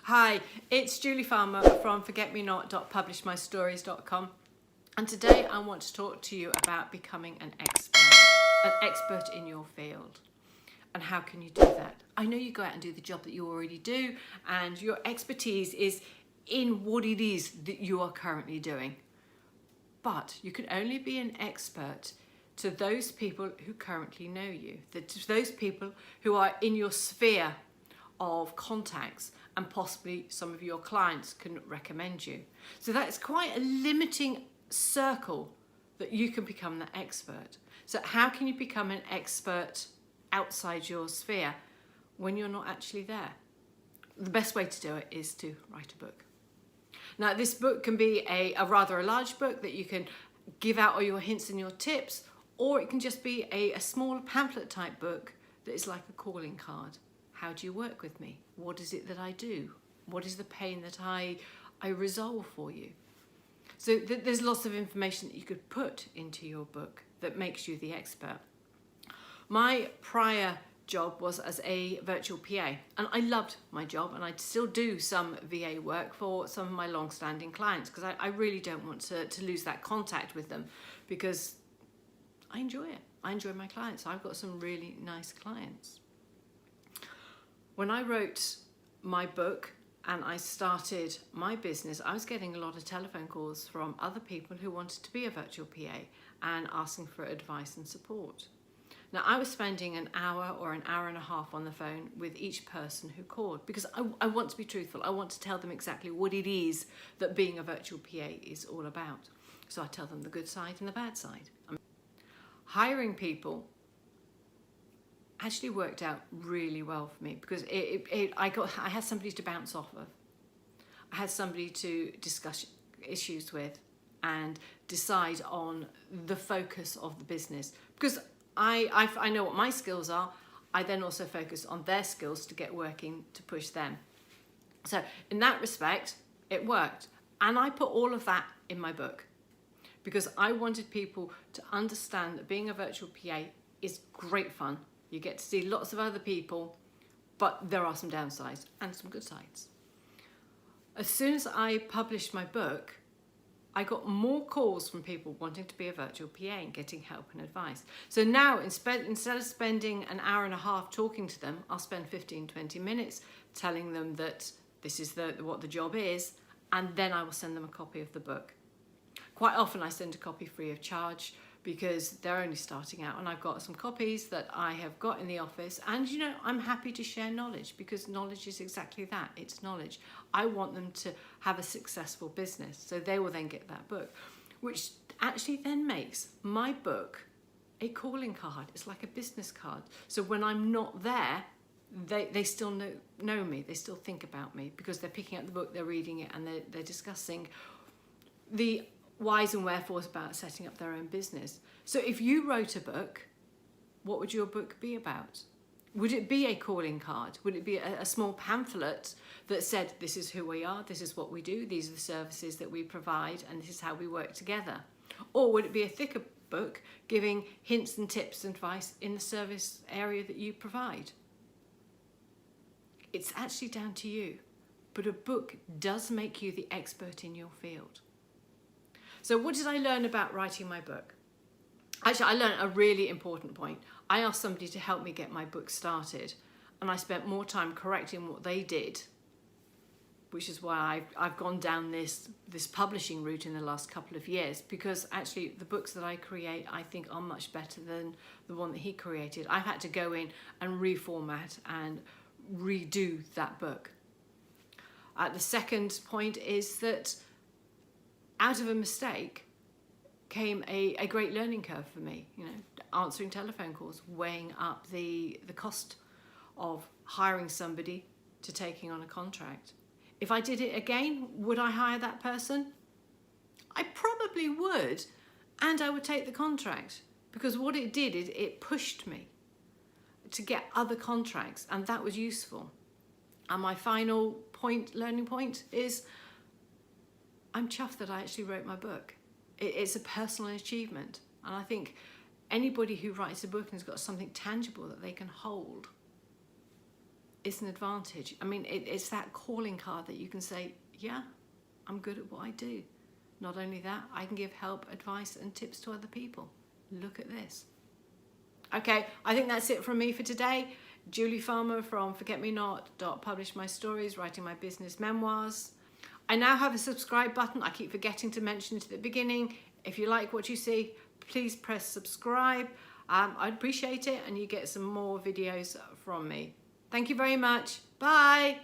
Hi, it's Julie Farmer from forgetmenot.publishmystories.com, and today I want to talk to you about becoming an expert in your field. And how can you do that? I know you go out and do the job that you already do, and your expertise is in what it is that you are currently doing. But you can only be an expert to those people who currently know you, to those people who are in your sphere of contacts, and possibly some of your clients can recommend you. So that's quite a limiting circle that you can become the expert. So how can you become an expert outside your sphere when you're not actually there? The best way to do it is to write a book. Now, this book can be a rather large book that you can give out all your hints and your tips, or it can just be a small pamphlet type book that is like a calling card. How do you work with me? What is it that I do? What is the pain that I resolve for you? So there's lots of information that you could put into your book that makes you the expert. My prior job was as a virtual PA, and I loved my job, and I still do some VA work for some of my long-standing clients because I really don't want to lose that contact with them, because I enjoy it. I enjoy my clients. I've got some really nice clients. When I wrote my book and I started my business, I was getting a lot of telephone calls from other people who wanted to be a virtual PA and asking for advice and support. Now, I was spending an hour or an hour and a half on the phone with each person who called, because I want to be truthful. I want to tell them exactly what it is that being a virtual PA is all about. So I tell them the good side and the bad side. Hiring people actually worked out really well for me, because I had somebody to bounce off of. I had somebody to discuss issues with and decide on the focus of the business, because I know what my skills are. I then also focus on their skills to get working to push them. So in that respect, it worked. And I put all of that in my book because I wanted people to understand that being a virtual PA is great fun. You get to see lots of other people, but there are some downsides and some good sides. As soon as I published my book, I got more calls from people wanting to be a virtual PA and getting help and advice. So now, instead of spending an hour and a half talking to them, I'll spend 15-20 minutes telling them that this is what the job is, and then I will send them a copy of the book. Quite often I send a copy free of charge, because they're only starting out, and I've got some copies that I have got in the office, and I'm happy to share knowledge, because knowledge is exactly that, it's knowledge. I want them to have a successful business, so they will then get that book, which actually then makes my book a calling card. It's like a business card. So when I'm not there, they still know me, they still think about me, because they're picking up the book, they're reading it, and they're discussing the whys and wherefores about setting up their own business. So if you wrote a book, what would your book be about? Would it be a calling card? Would it be a small pamphlet that said, this is who we are, this is what we do, these are the services that we provide, and this is how we work together? Or would it be a thicker book giving hints and tips and advice in the service area that you provide? It's actually down to you, but a book does make you the expert in your field. So what did I learn about writing my book? Actually, I learned a really important point. I asked somebody to help me get my book started, and I spent more time correcting what they did, which is why I've gone down this publishing route in the last couple of years, because actually the books that I create, I think, are much better than the one that he created. I've had to go in and reformat and redo that book. The second point is that out of a mistake came a great learning curve for me, answering telephone calls, weighing up the cost of hiring somebody to taking on a contract. If I did it again, would I hire that person? I probably would, and I would take the contract, because what it did is it pushed me to get other contracts, and that was useful. And my final learning point is, I'm chuffed that I actually wrote my book. It's a personal achievement. And I think anybody who writes a book and has got something tangible that they can hold it's an advantage. I mean, it's that calling card that you can say, yeah, I'm good at what I do. Not only that, I can give help, advice and tips to other people. Look at this. Okay, I think that's it from me for today. Julie Farmer from forgetmenot.publish my stories, writing my business memoirs. I now have a subscribe button. I keep forgetting to mention it at the beginning. If you like what you see, please press subscribe. I'd appreciate it, and you get some more videos from me. Thank you very much. Bye.